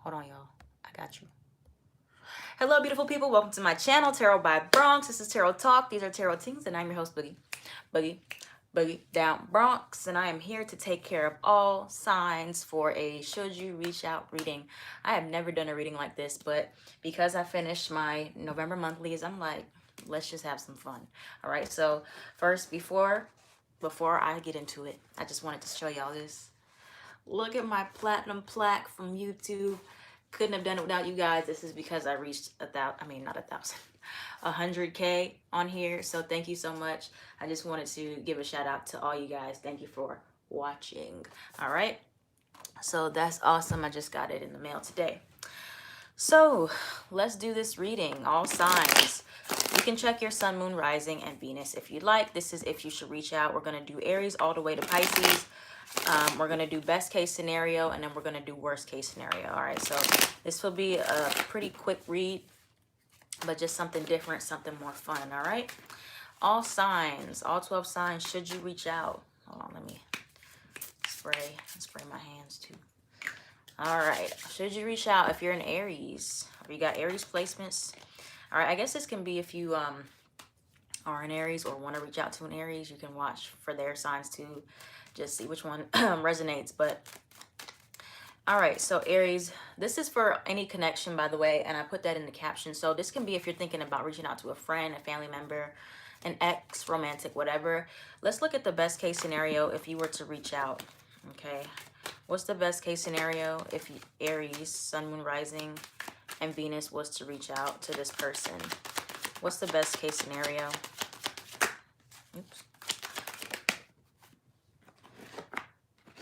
Hold on, y'all. I got you. Hello, beautiful people. Welcome to my channel, Tarot by Bronx. This is Tarot Talk. These are Tarot Things, and I'm your host, Boogie Down Bronx. And I am here to take care of all signs for a Should You Reach Out reading. I have never done a reading like this, but because I finished my November monthlies, I'm like, let's just have some fun. All right, so first, before I get into it, I just wanted to show y'all this. Look at my platinum plaque from YouTube. Couldn't have done it without you guys. This is because I reached 100K on here. So thank you so much. I just wanted to give a shout out to all you guys. Thank you for watching. All right. So that's awesome. I just got it in the mail today. So let's do this reading. All signs. You can check your sun, moon, rising, and Venus if you'd like. This is if you should reach out. We're going to do Aries all the way to Pisces. We're going to do best case scenario, and then we're going to do worst case scenario. All right, so this will be a pretty quick read, but just something different, something more fun. All right, all signs, all 12 signs, should you reach out? Hold on, let me spray my hands too. All right, should you reach out if you're an Aries, or you got Aries placements? All right, I guess this can be if you are an Aries or want to reach out to an Aries. You can watch for their signs too. Just see which one resonates. But all right, so Aries, this is for any connection, by the way, and I put that in the caption. So this can be if you're thinking about reaching out to a friend, a family member, an ex, romantic, whatever. Let's look at the best case scenario if you were to reach out. Okay, what's the best case scenario if Aries, sun, moon, rising, and Venus was to reach out to this person? What's the best case scenario? Oops.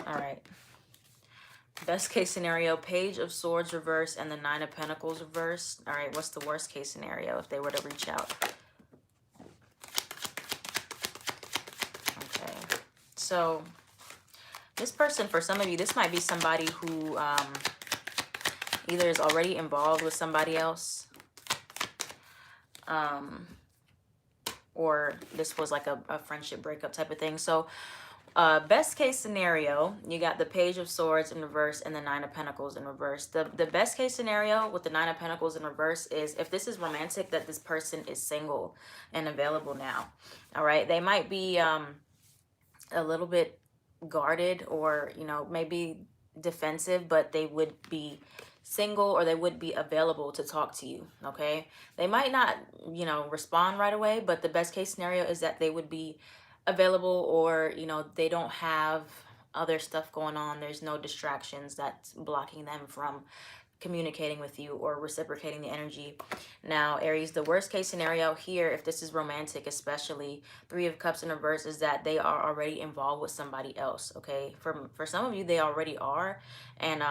All right. Best case scenario, Page of Swords reverse and the Nine of Pentacles reverse. All right, what's the worst case scenario if they were to reach out? Okay. So this person, for some of you, this might be somebody who either is already involved with somebody else, or this was like a friendship breakup type of thing. So best case scenario, you got the Page of Swords in reverse and the Nine of Pentacles in reverse. The best case scenario with the Nine of Pentacles in reverse is if this is romantic, that this person is single and available now. All right, they might be a little bit guarded, or maybe defensive, but they would be single, or they would be available to talk to you. Okay, they might not respond right away, but the best case scenario is that they would be available, or they don't have other stuff going on. There's no distractions that's blocking them from communicating with you or reciprocating the energy. Now, Aries, the worst case scenario here, if this is romantic, especially Three of Cups in reverse, is that they are already involved with somebody else. Okay, for some of you, they already are, and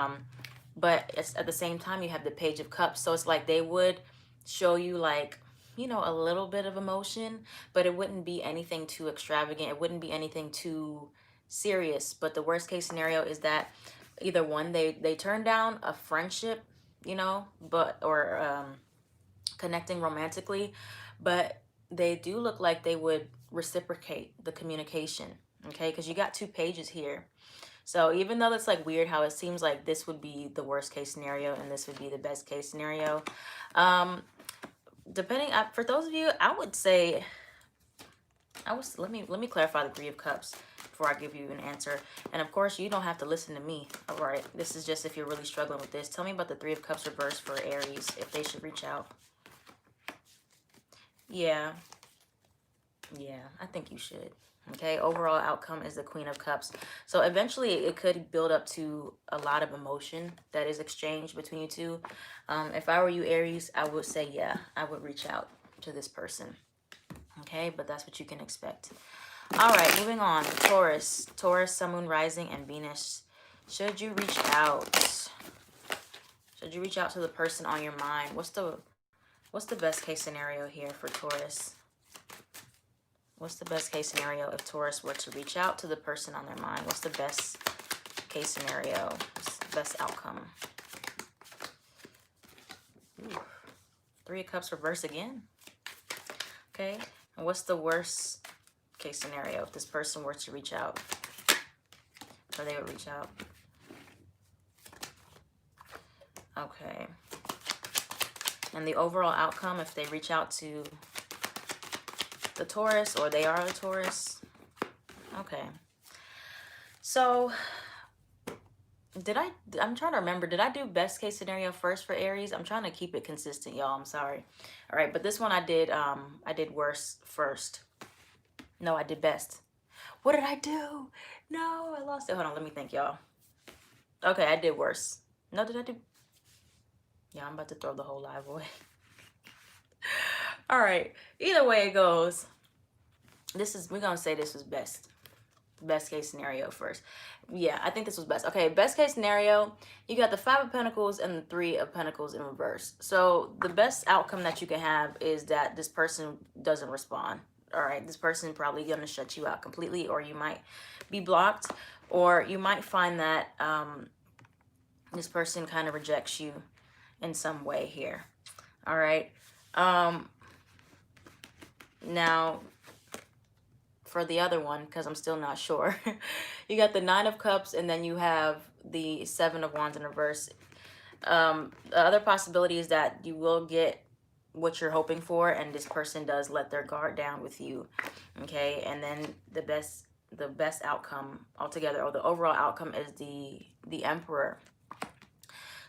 but it's at the same time you have the Page of Cups, so it's like they would show you like a little bit of emotion, but it wouldn't be anything too extravagant. It wouldn't be anything too serious. But the worst case scenario is that either one, they turn down a friendship, or connecting romantically, but they do look like they would reciprocate the communication. Okay, because you got two pages here. So even though it's like weird how it seems like this would be the worst case scenario and this would be the best case scenario, depending, for those of you, I would say, let me clarify the Three of Cups before I give you an answer. And of course, you don't have to listen to me. All right, this is just if you're really struggling with this. Tell me about the Three of Cups reverse for Aries, if they should reach out. Yeah, I think you should. Okay, overall outcome is the Queen of Cups. So eventually it could build up to a lot of emotion that is exchanged between you two. If I were you, Aries, I would say, yeah, I would reach out to this person. Okay, but that's what you can expect. All right, moving on. Taurus, sun, moon, rising, and Venus. Should you reach out? Should you reach out to the person on your mind? What's the best case scenario here for Taurus? What's the best case scenario if Taurus were to reach out to the person on their mind? What's the best case scenario? What's the best outcome? Ooh. Three of Cups reverse again. Okay. And what's the worst case scenario if this person were to reach out? Or they would reach out. Okay. And the overall outcome, if they reach out to the Taurus or they are a Taurus. Okay. So I'm trying to remember, did I do best case scenario first for Aries? I'm trying to keep it consistent, y'all. I'm sorry. All right, but this one I did worse first. No, I did best. What did I do? No, I lost it. Hold on, let me think, y'all. Okay, I did worse. No, did I do? Yeah, I'm about to throw the whole live away. All right, either way it goes, we're gonna say this was best case scenario first. Yeah, I think this was best. Okay, best case scenario, you got the 5 of Pentacles and the 3 of Pentacles in reverse. So the best outcome that you can have is that this person doesn't respond. All right, this person probably gonna shut you out completely, or you might be blocked, or you might find that this person kind of rejects you in some way here. All right. Now, for the other one, because I'm still not sure, you got the 9 of Cups and then you have the 7 of Wands in reverse. The other possibility is that you will get what you're hoping for, and this person does let their guard down with you. Okay, and then the best outcome altogether, or the overall outcome, is the Emperor.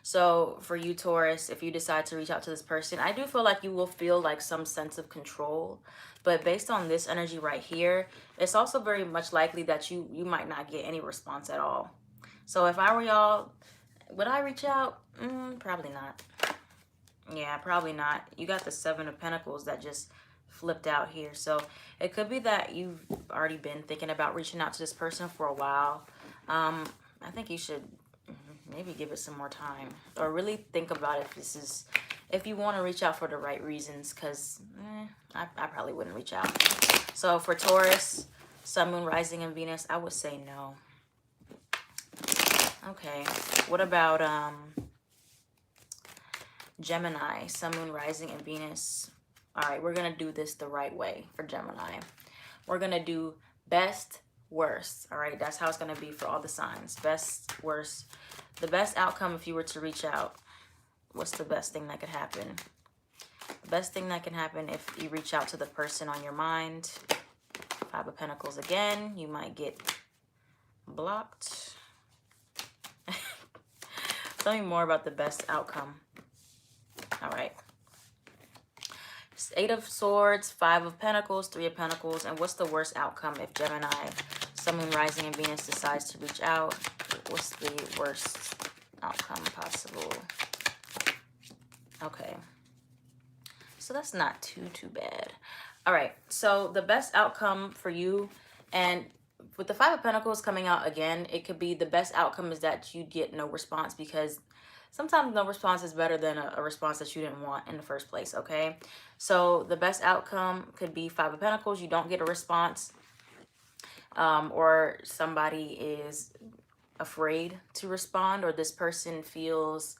So for you, Taurus, if you decide to reach out to this person, I do feel like you will feel like some sense of control. But based on this energy right here, it's also very much likely that you might not get any response at all. So if I were y'all, would I reach out? Probably not. Yeah, probably not. You got the 7 of Pentacles that just flipped out here. So it could be that you've already been thinking about reaching out to this person for a while. I think you should maybe give it some more time, or really think about if you want to reach out for the right reasons, because I probably wouldn't reach out. So for Taurus, Sun, Moon, Rising, and Venus, I would say no. Okay, what about Gemini, Sun, Moon, Rising, and Venus? All right, we're gonna do this the right way for Gemini. We're gonna do best, worst. All right, that's how it's gonna be for all the signs. Best, worst. The best outcome if you were to reach out. What's the best thing that could happen? The best thing that can happen if you reach out to the person on your mind. 5 of Pentacles again. You might get blocked. Tell me more about the best outcome. All right. 8 of Swords, 5 of Pentacles, 3 of Pentacles. And what's the worst outcome if Gemini, Sun, Moon, Rising, and Venus decides to reach out? What's the worst outcome possible? Okay. So that's not too bad. All right. So the best outcome for you, and with the 5 of Pentacles coming out again, it could be the best outcome is that you get no response, because sometimes no response is better than a response that you didn't want in the first place, okay? So the best outcome could be 5 of Pentacles. You don't get a response, or somebody is afraid to respond, or this person feels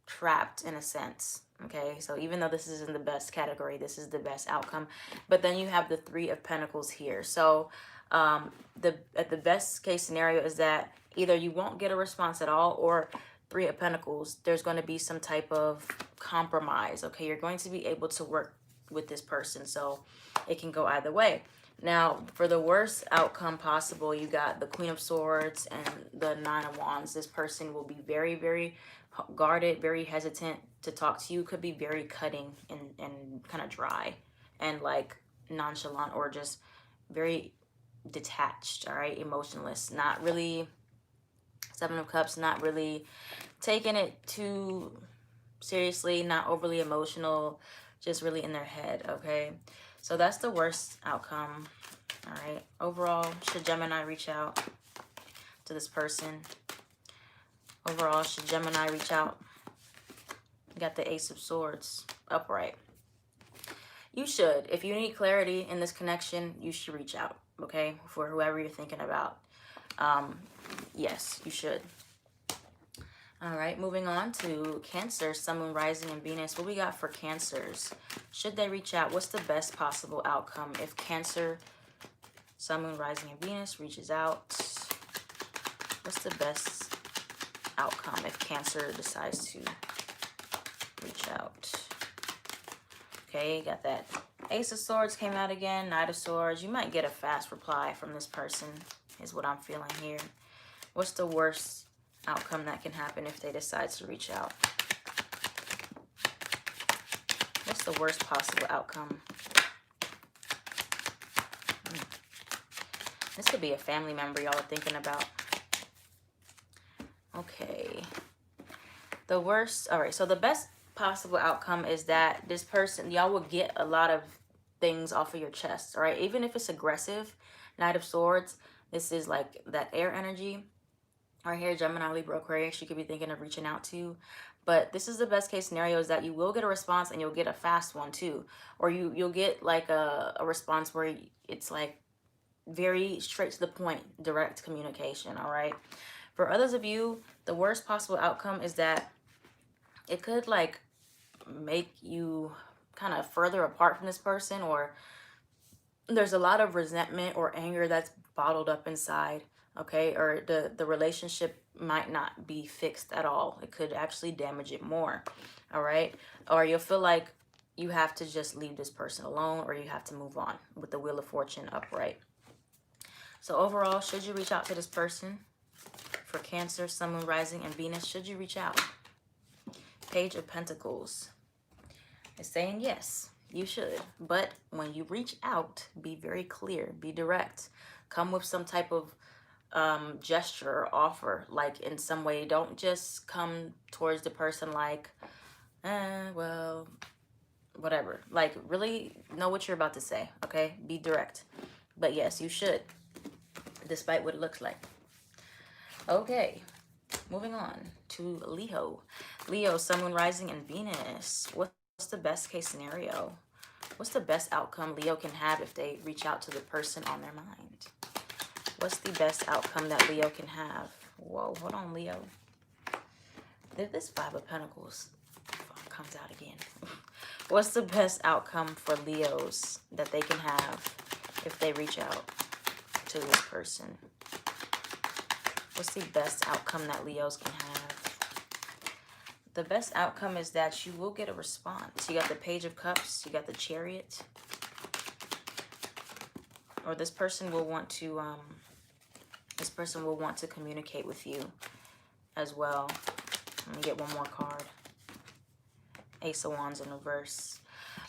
trapped in a sense. Okay, so even though this is in the best category, this is the best outcome. But then you have the 3 of Pentacles here. So the best case scenario is that either you won't get a response at all, or 3 of Pentacles, there's going to be some type of compromise. Okay, you're going to be able to work with this person, so it can go either way. Now, for the worst outcome possible, you got the Queen of Swords and the 9 of Wands. This person will be very, very guarded, very hesitant to talk to you. Could be very cutting and kind of dry and like nonchalant, or just very detached, all right, emotionless, not really, 7 of Cups, not really taking it too seriously, not overly emotional, just really in their head, okay? So that's the worst outcome, all right? Overall, should Gemini reach out to this person? Overall, should Gemini reach out? You got the Ace of Swords upright. You should. If you need clarity in this connection, you should reach out, okay? For whoever you're thinking about. Yes, you should. All right, moving on to Cancer, Sun, Moon, Rising, and Venus. What we got for Cancers? Should they reach out? What's the best possible outcome if Cancer, Sun, Moon, Rising, and Venus reaches out? What's the best outcome if Cancer decides to reach out? Okay, got that Ace of Swords came out again, Knight of Swords. You might get a fast reply from this person, is what I'm feeling here. What's the worst outcome that can happen if they decide to reach out? What's the worst possible outcome? This could be a family member y'all are thinking about. Okay. The worst, all right, so the best possible outcome is that this person, y'all will get a lot of things off of your chest, all right? Even if it's aggressive, Knight of Swords, this is like that air energy. Right here, Gemini, Libra, Aquarius, you could be thinking of reaching out to. But this is the best case scenario, is that you will get a response and you'll get a fast one too. Or you'll get like a response where it's like very straight to the point, direct communication, all right? For others of you, the worst possible outcome is that it could like make you kind of further apart from this person, or there's a lot of resentment or anger that's bottled up inside, okay? Or the relationship might not be fixed at all. It could actually damage it more, all right? Or you'll feel like you have to just leave this person alone, or you have to move on, with the Wheel of Fortune upright. So overall, should you reach out to this person? For Cancer, Sun, Moon, Rising, and Venus, should you reach out? Page of Pentacles is saying yes, you should. But when you reach out, be very clear, be direct. Come with some type of gesture or offer, like in some way. Don't just come towards the person like, well, whatever. Like, really know what you're about to say, okay? Be direct. But yes, you should, despite what it looks like. Okay, moving on to Leo. Leo, Sun, Moon, Rising, and Venus. What's the best case scenario? What's the best outcome Leo can have if they reach out to the person on their mind? What's the best outcome that Leo can have? Whoa, hold on, Leo. This Five of Pentacles comes out again. What's the best outcome for Leos that they can have if they reach out to this person? What's the best outcome that Leos can have? The best outcome is that you will get a response. You got the Page of Cups, you got the Chariot. Or this person will want to communicate with you as well. Let me get one more card. Ace of Wands in reverse.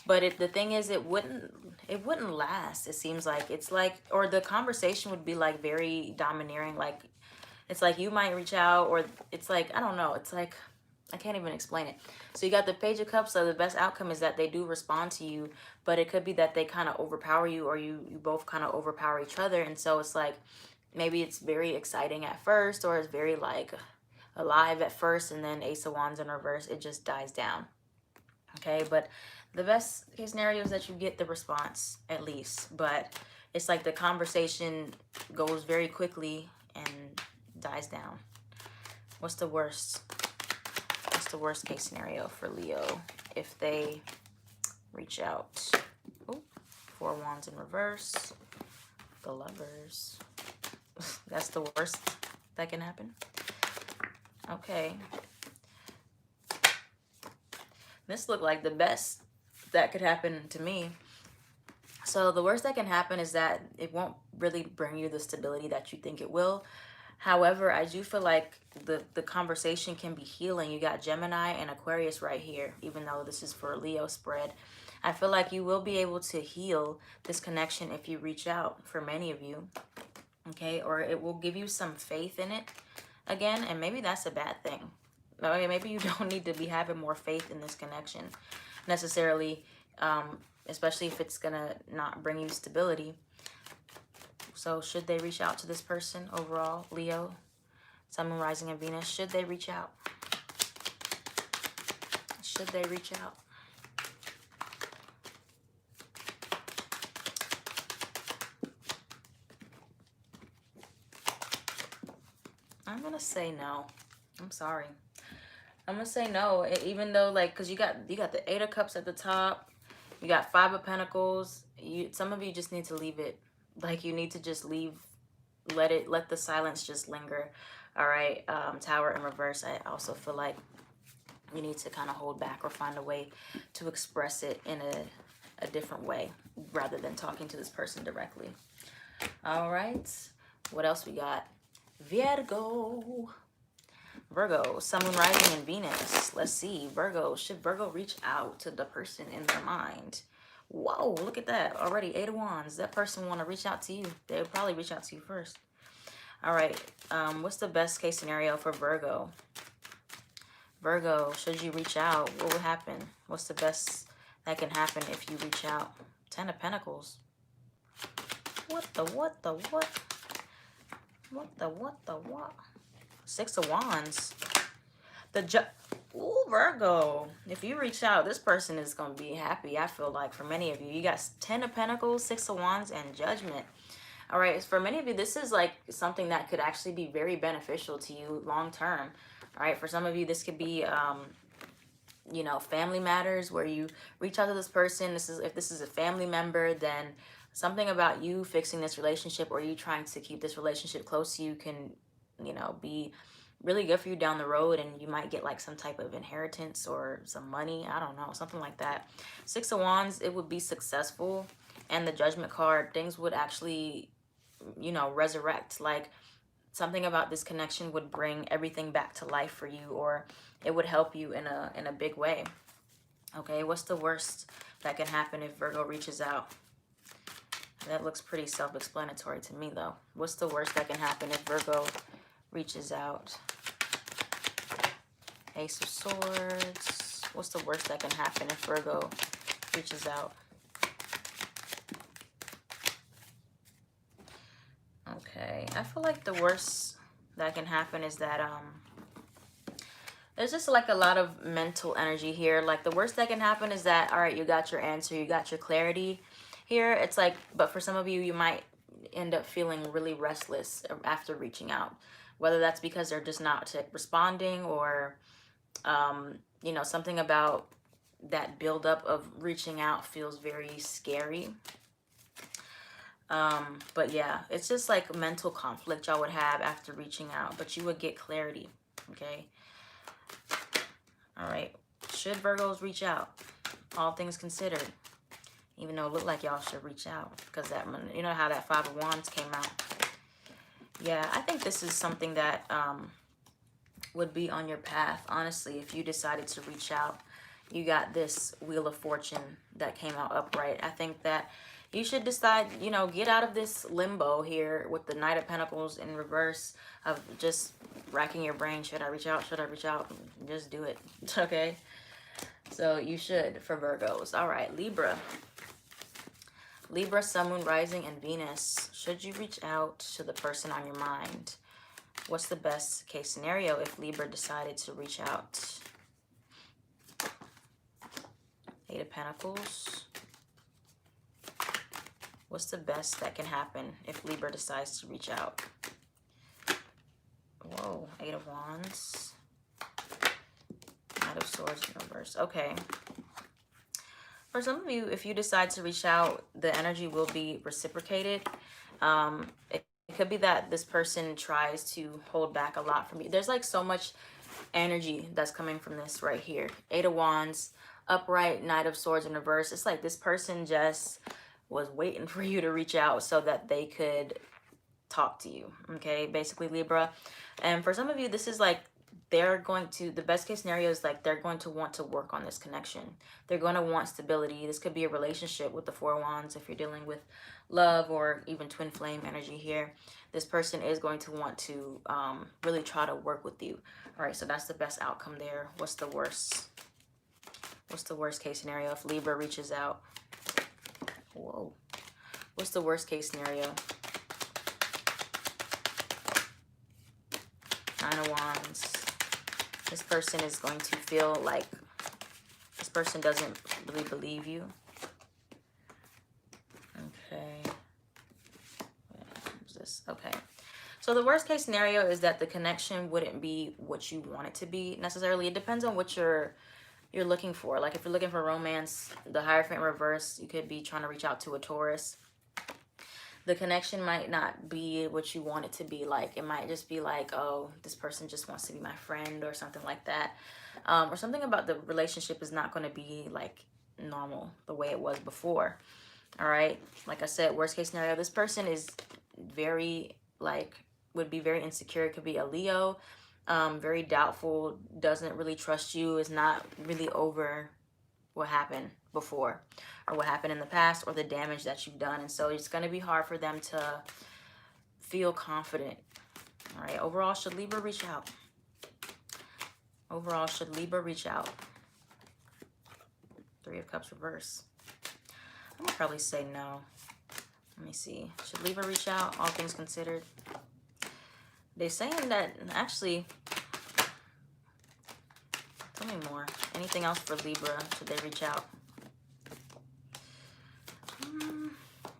But the thing is, it wouldn't last. It seems like it's like, or the conversation would be like very domineering. Like, it's like you might reach out, or it's like, I don't know. It's like, I can't even explain it. So you got the Page of Cups. So the best outcome is that they do respond to you, but it could be that they kind of overpower you, or you both kind of overpower each other. And so it's like, maybe it's very exciting at first, or it's very like alive at first, and then Ace of Wands in reverse, it just dies down. Okay, but the best case scenario is that you get the response at least, but it's like the conversation goes very quickly and dies down. What's the worst? What's the worst case scenario for Leo if they reach out? Ooh, Four of Wands in reverse. The Lovers. That's the worst that can happen. Okay. This looked like the best that could happen to me. So the worst that can happen is that it won't really bring you the stability that you think it will. However, I do feel like the conversation can be healing. You got Gemini and Aquarius right here, even though this is for a Leo spread. I feel like you will be able to heal this connection if you reach out, for many of you. Okay, or it will give you some faith in it again, and maybe that's a bad thing. Okay, maybe you don't need to be having more faith in this connection necessarily, especially if it's gonna not bring you stability. So should they reach out to this person overall, Leo, Sun, Moon, Rising, and Venus? Should they reach out? Should they reach out? I'm gonna say no. I'm sorry. I'm gonna say no, even though, like, because you got the Eight of Cups at the top, you got Five of Pentacles. Some of you just need to leave it. Like, you need to just leave, let the silence just linger. All right. Tower in reverse. I also feel like you need to kind of hold back or find a way to express it in a different way rather than talking to this person directly. All right, what else we got? Virgo. Virgo, Sun, Moon, Rising, and Venus. Let's see. Virgo, should Virgo reach out to the person in their mind? Whoa, look at that. Already 8 of Wands. That person want to reach out to you. They would probably reach out to you first. All right. What's the best case scenario for Virgo? Virgo, should you reach out? What would happen? What's the best that can happen if you reach out? 10 of Pentacles. What the what? What the what? 6 of Wands. Ooh, Virgo. If you reach out, this person is going to be happy, I feel like, for many of you. You got 10 of Pentacles, 6 of Wands, and Judgment. All right, for many of you, this is like something that could actually be very beneficial to you long term. All right, for some of you, this could be, you know, family matters where you reach out to this person. If this is a family member, then something about you fixing this relationship or you trying to keep this relationship close to you can, you know, be really good for you down the road, and you might get like some type of inheritance or some money. I don't know, something like that. 6 of Wands, it would be successful. And the Judgment card, things would actually, you know, resurrect. Like something about this connection would bring everything back to life for you, or it would help you in a big way. Okay, what's the worst that can happen if Virgo reaches out? That looks pretty self-explanatory to me though. What's the worst that can happen if Virgo reaches out? Ace of Swords. What's the worst that can happen if Virgo reaches out? Okay, I feel like the worst that can happen is that there's just like a lot of mental energy here. Like the worst that can happen is that, all right, you got your answer, you got your clarity here. It's like, but for some of you, you might end up feeling really restless after reaching out, whether that's because they're just not responding, or you know, something about that buildup of reaching out feels very scary. But yeah, it's just like mental conflict y'all would have after reaching out, but you would get clarity. Okay. All right. Should Virgos reach out? All things considered, even though it looked like y'all should reach out, because that, you know how that 5 of Wands came out. Yeah, I think this is something that would be on your path, honestly, if you decided to reach out. You got this Wheel of Fortune that came out upright. I think that you should decide, you know, get out of this limbo here with the Knight of Pentacles in reverse of just racking your brain. Should I reach out? Should I reach out? Just do it. Okay. So you should, for Virgos. All right, Libra. Libra, Sun, Moon, Rising, and Venus. Should you reach out to the person on your mind? What's the best case scenario if Libra decided to reach out? 8 of Pentacles. What's the best that can happen if Libra decides to reach out? Whoa, 8 of Wands. Knight of Swords in reverse. Okay. For some of you, if you decide to reach out, the energy will be reciprocated. It could be that this person tries to hold back a lot from you. There's like so much energy that's coming from this right here. 8 of Wands, upright, Knight of Swords in reverse. It's like this person just was waiting for you to reach out so that they could talk to you. Okay, basically, Libra. And for some of you, this is like they're going to, the best case scenario is like they're going to want to work on this connection. They're going to want stability. This could be a relationship with the 4 of Wands if you're dealing with love or even twin flame energy here. This person is going to want to really try to work with you. All right, so that's the best outcome there. What's the worst? What's the worst case scenario if Libra reaches out? Whoa. What's the worst case scenario? 9 of Wands. This person is going to feel like this person doesn't really believe you. Okay. What's this? Okay. So the worst case scenario is that the connection wouldn't be what you want it to be necessarily. It depends on what you're looking for. Like if you're looking for romance, the Hierophant reverse, you could be trying to reach out to a Taurus. the connection might not be what you want it to be. Like, it might just be like, oh, this person just wants to be my friend or something like that. Or something about the relationship is not going to be like normal the way it was before. All right. Like I said, worst case scenario, this person is very, like, would be very insecure. It could be a Leo, very doubtful, doesn't really trust you, is not really over what happened before or what happened in the past or the damage that you've done. And so it's going to be hard for them to feel confident. All right. Overall, should Libra reach out? Overall, should Libra reach out? Three of Cups reverse. I'm gonna probably say no. Let me see. Should Libra reach out, all things considered? They're saying that, actually, tell me more. Anything else for Libra? Should they reach out?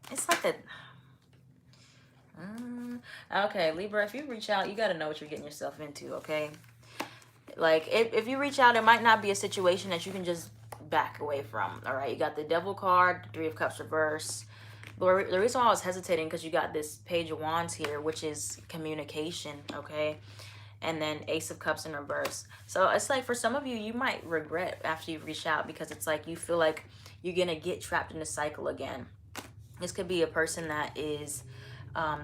It's like a... okay, Libra, if you reach out, you got to know what you're getting yourself into, okay? Like, if you reach out, it might not be a situation that you can just back away from, all right? You got the Devil card, Three of Cups reverse. But the reason why I was hesitating, because you got this Page of Wands here, which is communication, okay? And then Ace of Cups in reverse. So it's like, for some of you, you might regret after you reach out, because it's like you feel like you're going to get trapped in the cycle again. This could be a person that is,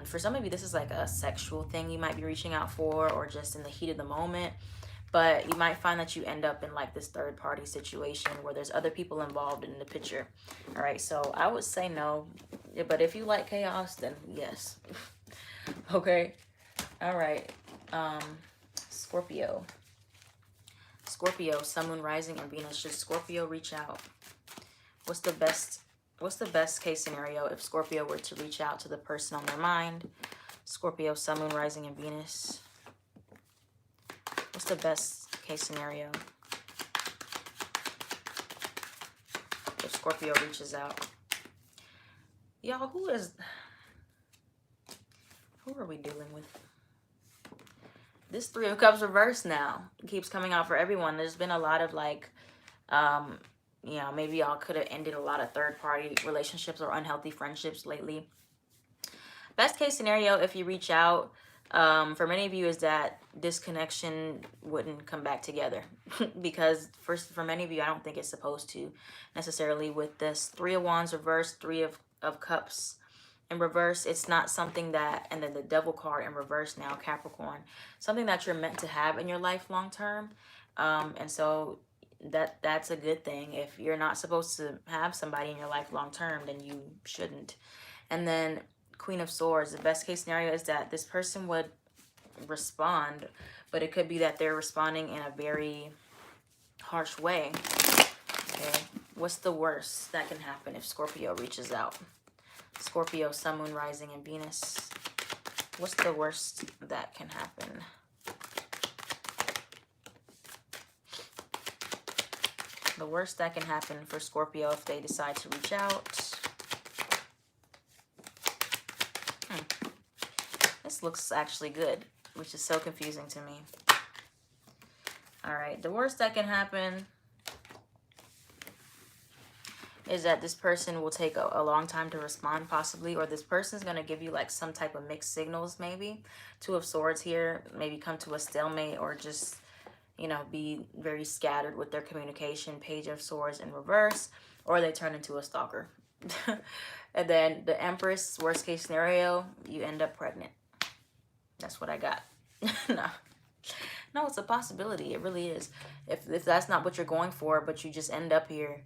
for some of you, this is like a sexual thing you might be reaching out for, or just in the heat of the moment. But you might find that you end up in like this third party situation where there's other people involved in the picture. All right, so I would say no. But if you like chaos, then yes. Okay. All right. Scorpio. Scorpio, Sun, Moon, Rising, and Venus. Should Scorpio reach out? What's the best case scenario if Scorpio were to reach out to the person on their mind? Scorpio, Sun, Moon, Rising, and Venus. What's the best case scenario if Scorpio reaches out? Y'all, who are we dealing with? This Three of Cups reverse now keeps coming out for everyone. There's been a lot of like, you know, maybe y'all could have ended a lot of third-party relationships or unhealthy friendships lately. Best case scenario, if you reach out, for many of you, is that this connection wouldn't come back together. Because for many of you, I don't think it's supposed to necessarily. With this Three of Wands reverse, Three of Cups in reverse, it's not something that, and then the Devil card in reverse now, Capricorn, something that you're meant to have in your life long term. And so that's a good thing. If you're not supposed to have somebody in your life long term, then you shouldn't. And then Queen of Swords, the best case scenario is that this person would respond, but it could be that they're responding in a very harsh way. Okay, what's the worst that can happen if Scorpio reaches out? Scorpio, Sun, Moon, Rising, and Venus. What's the worst that can happen? The worst that can happen for Scorpio if they decide to reach out. This looks actually good, which is so confusing to me. All right, the worst that can happen is that this person will take a long time to respond, possibly, or this person's going to give you like some type of mixed signals, maybe. Two of Swords here, maybe come to a stalemate, or just, you know, be very scattered with their communication. Page of Swords in reverse, or they turn into a stalker. And then the Empress, worst case scenario, you end up pregnant. That's what I got. No, it's a possibility. It really is. If that's not what you're going for, but you just end up here,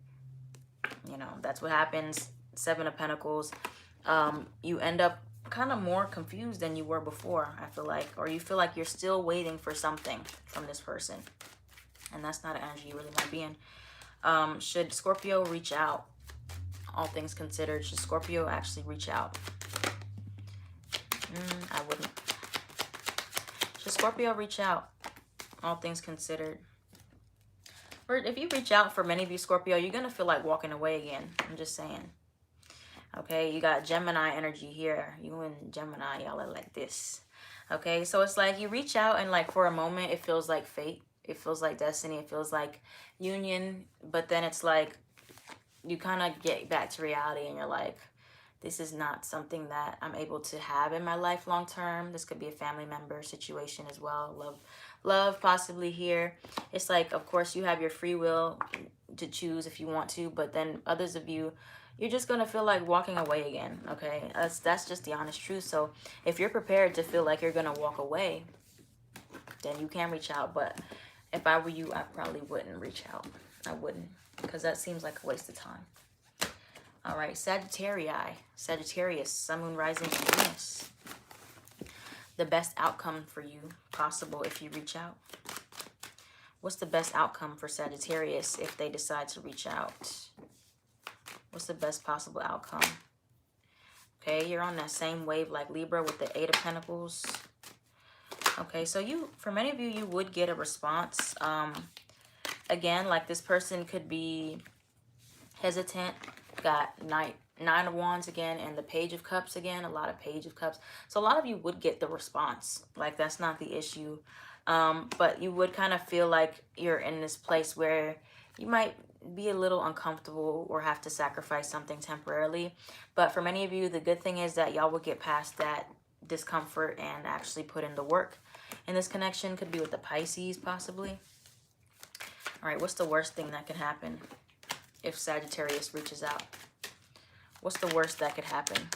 you know, that's what happens. Seven of Pentacles. You end up kind of more confused than you were before, I feel like. Or you feel like you're still waiting for something from this person. And that's not an energy you really want to be in. Should Scorpio reach out? All things considered, should Scorpio actually reach out? I wouldn't. Should Scorpio reach out? All things considered. Or if you reach out, for many of you, Scorpio, you're going to feel like walking away again. I'm just saying. Okay, you got Gemini energy here. You and Gemini, y'all are like this. Okay, so it's like you reach out and like for a moment, it feels like fate. It feels like destiny. It feels like union. But then it's like you kind of get back to reality and you're like, This is not something that I'm able to have in my life long term. This could be a family member situation as well. Love possibly here. It's like, of course, you have your free will to choose if you want to, but then others of you, you're just gonna feel like walking away again. Okay, that's just the honest truth. So if you're prepared to feel like you're gonna walk away, then you can reach out. But if I were you, I probably wouldn't reach out. I wouldn't, because that seems like a waste of time. All right, Sagittarius, Sun, Moon, Rising, and Venus. The best outcome for you possible if you reach out. What's the best outcome for Sagittarius if they decide to reach out? What's the best possible outcome? Okay, you're on that same wave like Libra with the Eight of Pentacles. Okay, so for many of you, you would get a response. Again, like this person could be hesitant. Got Nine of Wands again, and the Page of Cups again. A lot of Page of Cups. So a lot of you would get the response. Like, that's not the issue. But you would kind of feel like you're in this place where you might be a little uncomfortable or have to sacrifice something temporarily. But for many of you, the good thing is that y'all will get past that discomfort and actually put in the work. And this connection could be with the Pisces, possibly. All right, what's the worst thing that could happen if Sagittarius reaches out? What's the worst that could happen?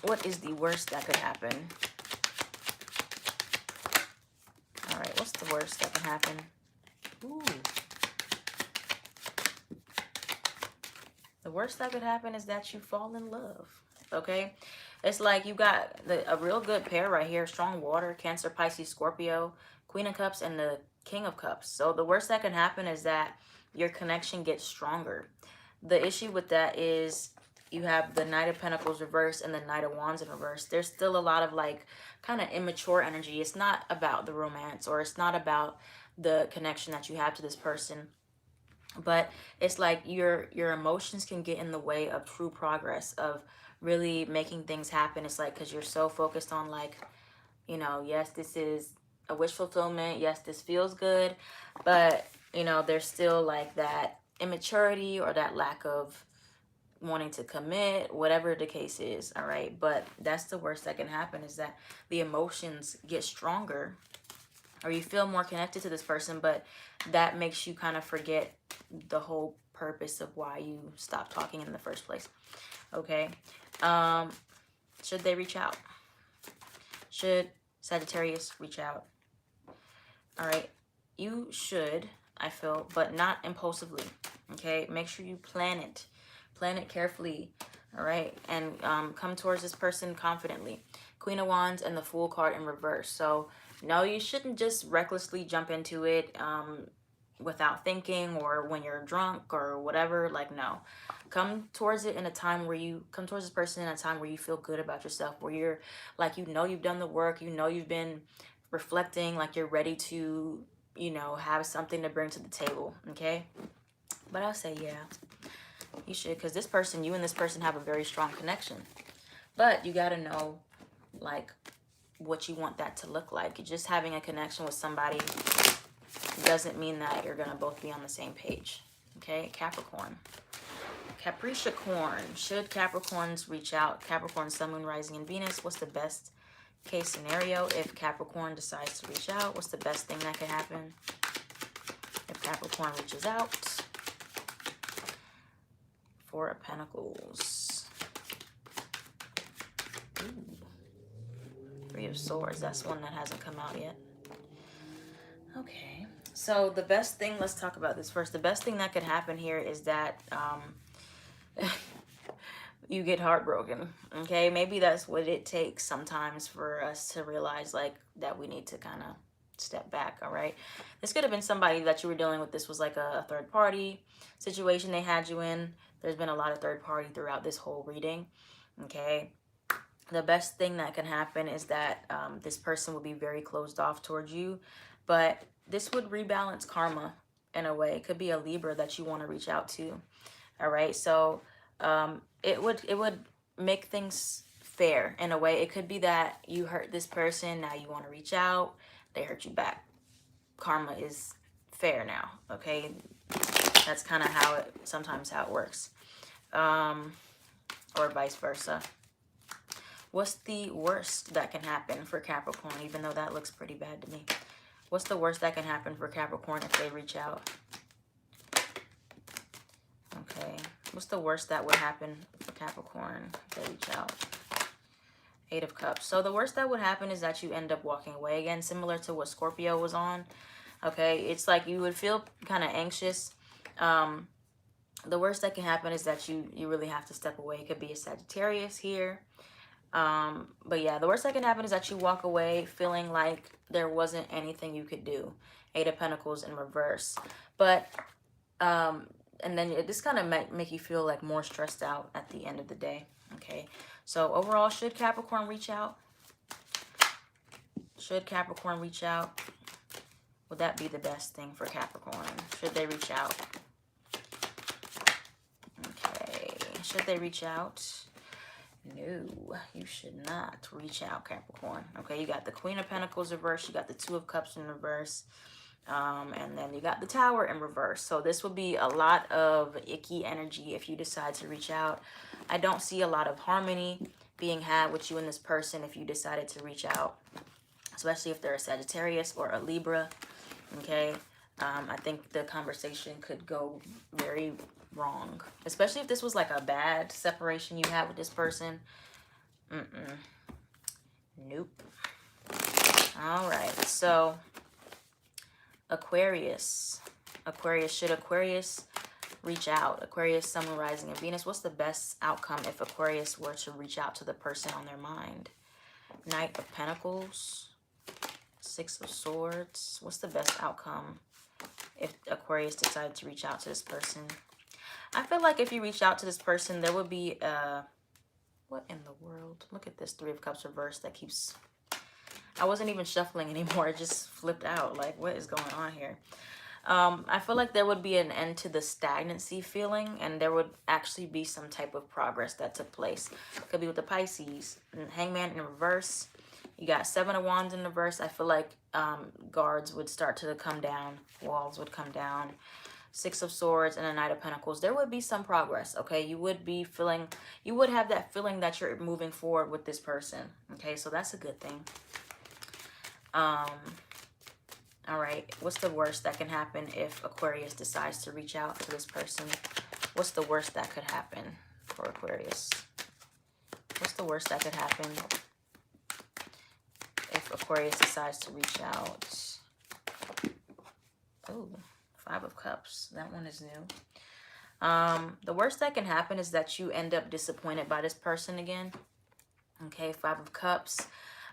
What is the worst that could happen? All right, what's the worst that can happen? Ooh. The worst that could happen is that you fall in love, okay? It's like you got a real good pair right here. Strong water, Cancer, Pisces, Scorpio, Queen of Cups, and the King of Cups. So the worst that can happen is that your connection gets stronger. The issue with that is you have the Knight of Pentacles reversed and the Knight of Wands in reverse. There's still a lot of like kind of immature energy. It's not about the romance, or it's not about the connection that you have to this person. But it's like your emotions can get in the way of true progress, of really making things happen. It's like because you're so focused on like, you know, yes, this is a wish fulfillment. Yes, this feels good. But, you know, there's still like that immaturity or that lack of wanting to commit, whatever the case is. All right. But that's the worst that can happen, is that the emotions get stronger, or you feel more connected to this person, but that makes you kind of forget the whole purpose of why you stopped talking in the first place. Okay. Should they reach out? Should Sagittarius reach out? All right. You should, I feel, but not impulsively. Okay. Make sure you plan it. Plan it carefully. All right. And come towards this person confidently. Queen of Wands and the Fool card in reverse. So, no, you shouldn't just recklessly jump into it without thinking, or when you're drunk or whatever. Like, no. Come towards it in a time where you come towards this person in a time where you feel good about yourself, where you're like, you know, you've done the work, you know, you've been reflecting, like you're ready to, you know, have something to bring to the table. Okay. But I'll say, yeah, you should, because this person, you and this person have a very strong connection. But you got to know, like, what you want that to look like. Just having a connection with somebody doesn't mean that you're going to both be on the same page. Okay, Capricorn. Capricorn. Should Capricorns reach out? Capricorn, Sun, Moon, Rising, and Venus. What's the best case scenario if Capricorn decides to reach out? What's the best thing that could happen if Capricorn reaches out? Four of Pentacles. Ooh. Three of Swords. That's one that hasn't come out yet. Okay. So the best thing, let's talk about this first. The best thing that could happen here is that you get heartbroken. Okay. Maybe that's what it takes sometimes for us to realize, like, that we need to kind of step back. All right. This could have been somebody that you were dealing with. This was like a third party situation they had you in. There's been a lot of third party throughout this whole reading. Okay. The best thing that can happen is that this person will be very closed off towards you, but this would rebalance karma in a way. It could be a Libra that you want to reach out to. All right. So it would make things fair in a way. It could be that you hurt this person. Now you want to reach out. They hurt you back. Karma is fair now. Okay. That's kind of sometimes how it works. or vice versa. What's the worst that can happen for Capricorn, even though that looks pretty bad to me? What's the worst that can happen for Capricorn if they reach out? Okay. What's the worst that would happen for Capricorn if they reach out? 8 of Cups. So the worst that would happen is that you end up walking away again, similar to what Scorpio was on. Okay. It's like you would feel kind of anxious. The worst that can happen is that you really have to step away. It could be a Sagittarius here. But yeah, the worst that can happen is that you walk away feeling like there wasn't anything you could do. 8 of Pentacles in reverse. But, and then this kind of make you feel like more stressed out at the end of the day. Okay. So overall, should Capricorn reach out? Should Capricorn reach out? Would that be the best thing for Capricorn? Should they reach out? Okay. Should they reach out? No, you should not reach out, Capricorn. Okay, you got the Queen of Pentacles reverse. You got the 2 of Cups in reverse. And then you got the Tower in reverse. So this will be a lot of icky energy if you decide to reach out. I don't see a lot of harmony being had with you and this person if you decided to reach out, especially if they're a Sagittarius or a Libra. Okay, I think the conversation could go very wrong, especially if this was like a bad separation you had with this person. Nope. All right, so Aquarius. Should Aquarius reach out? Aquarius, Sun, Moon, Rising, and Venus. What's the best outcome if Aquarius were to reach out to the person on their mind? Knight of Pentacles, 6 of Swords. What's the best outcome if Aquarius decided to reach out to this person? I feel like if you reach out to this person, there would be what in the world? Look at this 3 of Cups reverse that keeps... I wasn't even shuffling anymore. It just flipped out. Like, what is going on here? I feel like there would be an end to the stagnancy feeling, and there would actually be some type of progress that took place. Could be with the Pisces. Hangman in reverse. You got 7 of Wands in reverse. I feel like guards would start to come down. Walls would come down. 6 of Swords and a Knight of Pentacles. There would be some progress, okay? You would be feeling, you would have that feeling that you're moving forward with this person, okay? So that's a good thing. All right, what's the worst that can happen if Aquarius decides to reach out to this person? What's the worst that could happen for Aquarius? What's the worst that could happen if Aquarius decides to reach out? Oh, 5 of Cups. That one is new. The worst that can happen is that you end up disappointed by this person again. Okay, 5 of Cups.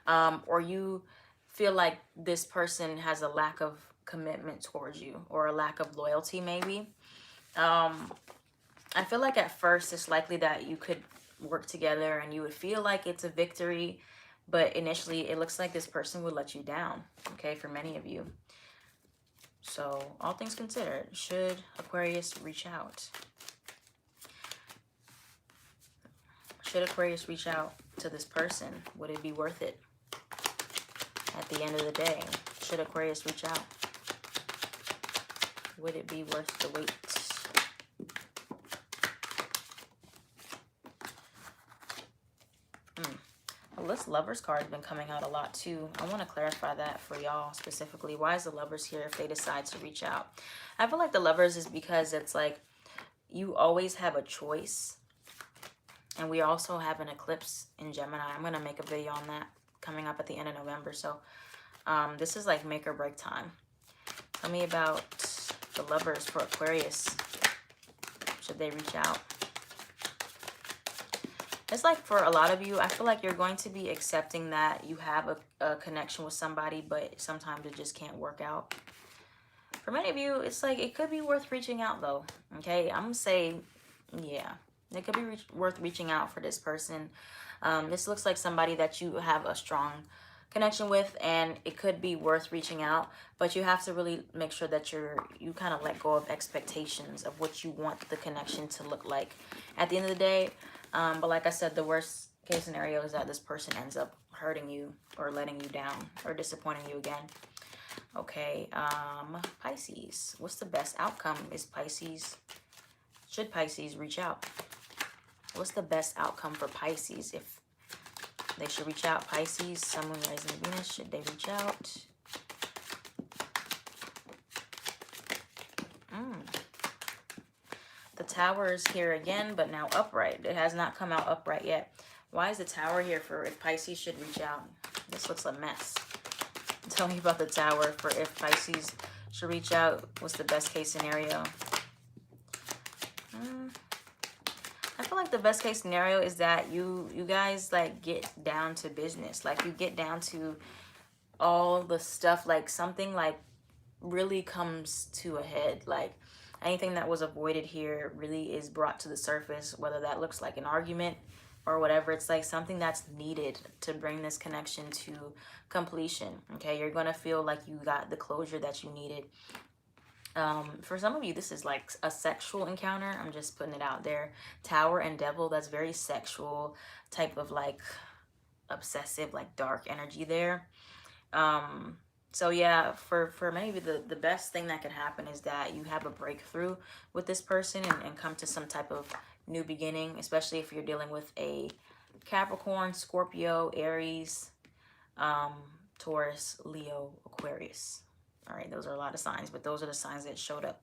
Or you feel like this person has a lack of commitment towards you, or a lack of loyalty maybe. I feel like at first it's likely that you could work together and you would feel like it's a victory, but initially it looks like this person would let you down, okay, for many of you. So all things considered, should Aquarius reach out? Should Aquarius reach out to this person? Would it be worth it? At the end of the day, should Aquarius reach out? Would it be worth the wait? Well, this Lovers card has been coming out a lot too. I want to clarify that for y'all specifically. Why is the Lovers here if they decide to reach out? I feel like the Lovers is because it's like you always have a choice. And we also have an eclipse in Gemini. I'm going to make a video on that coming up at the end of November. So this is like make or break time. Tell me about the Lovers for Aquarius. Should they reach out? It's like for a lot of you, I feel like you're going to be accepting that you have a connection with somebody, but sometimes it just can't work out. For many of you, it's like it could be worth reaching out though. Okay, I'm going to say, yeah, it could be worth reaching out for this person. This looks like somebody that you have a strong connection with, and it could be worth reaching out, but you have to really make sure that you kind of let go of expectations of what you want the connection to look like at the end of the day. But like I said, the worst case scenario is that this person ends up hurting you or letting you down or disappointing you again. Okay, Pisces. What's the best outcome? Should Pisces reach out? What's the best outcome for Pisces? If they should reach out, Pisces, Sun, Moon, Rising, Venus, should they reach out? The Tower is here again, but now upright. It has not come out upright yet. Why is the Tower here for if Pisces should reach out? This looks a mess. Tell me about the Tower for if Pisces should reach out. What's the best case scenario? I feel like the best case scenario is that you guys like get down to business. Like you get down to all the stuff, like something like really comes to a head. Like anything that was avoided here really is brought to the surface, whether that looks like an argument or whatever. It's like something that's needed to bring this connection to completion. Okay, you're gonna feel like you got the closure that you needed. For some of you, this is like a sexual encounter. I'm just putting it out there. Tower and Devil, that's very sexual type of like obsessive, like dark energy there. So yeah, for maybe the best thing that could happen is that you have a breakthrough with this person and come to some type of new beginning, especially if you're dealing with a Capricorn, Scorpio, Aries, Taurus, Leo, Aquarius. All right, those are a lot of signs, but those are the signs that showed up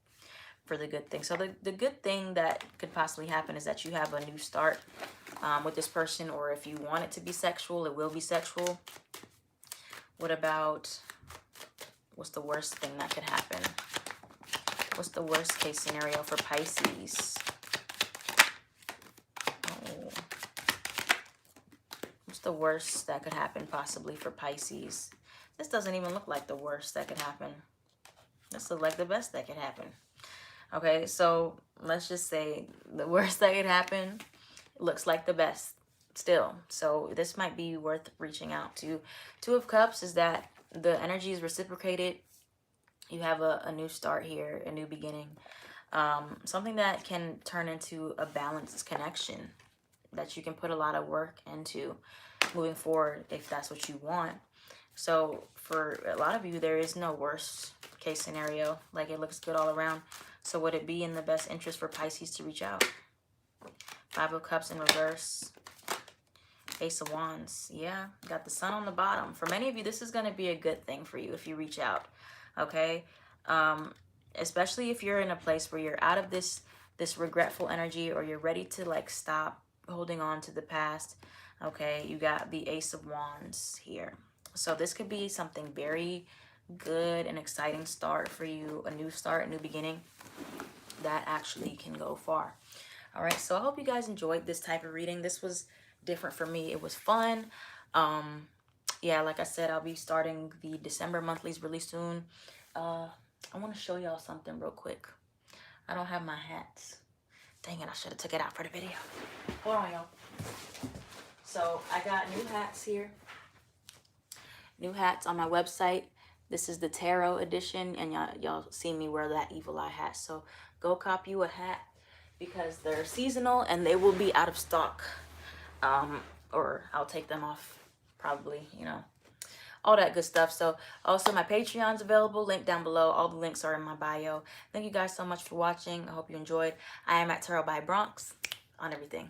for the good thing. So the good thing that could possibly happen is that you have a new start with this person, or if you want it to be sexual, it will be sexual. What about, what's the worst thing that could happen? What's the worst case scenario for Pisces? Oh. What's the worst that could happen possibly for Pisces? This doesn't even look like the worst that could happen. This looks like the best that could happen. Okay, so let's just say the worst that could happen looks like the best still. So this might be worth reaching out to. Two of Cups is that the energy is reciprocated. You have a new start here, a new beginning. Something that can turn into a balanced connection that you can put a lot of work into moving forward if that's what you want. So for a lot of you, there is no worst case scenario. Like it looks good all around. So would it be in the best interest for Pisces to reach out? Five of Cups in reverse. Ace of Wands. Yeah, got the Sun on the bottom. For many of you, this is going to be a good thing for you if you reach out. Okay? Especially if you're in a place where you're out of this regretful energy, or you're ready to like stop holding on to the past. Okay? You got the Ace of Wands here. So this could be something very good, an exciting start for you, a new start, a new beginning that actually can go far. All right, so I hope you guys enjoyed this type of reading. This was different for me. It was fun. Yeah, like I said, I'll be starting the December monthlies really soon. I want to show y'all something real quick. I don't have my hats. Dang it, I should have took it out for the video. Hold on, y'all. So I got new hats here. New hats on my website. This is the tarot edition, and y'all see me wear that evil eye hat. So go cop you a hat because they're seasonal and they will be out of stock. Or I'll take them off probably, you know, all that good stuff. So also my Patreon's available, link down below. All the links are in my bio. Thank you guys so much for watching. I hope you enjoyed. I am at Tarot by Bronx on everything.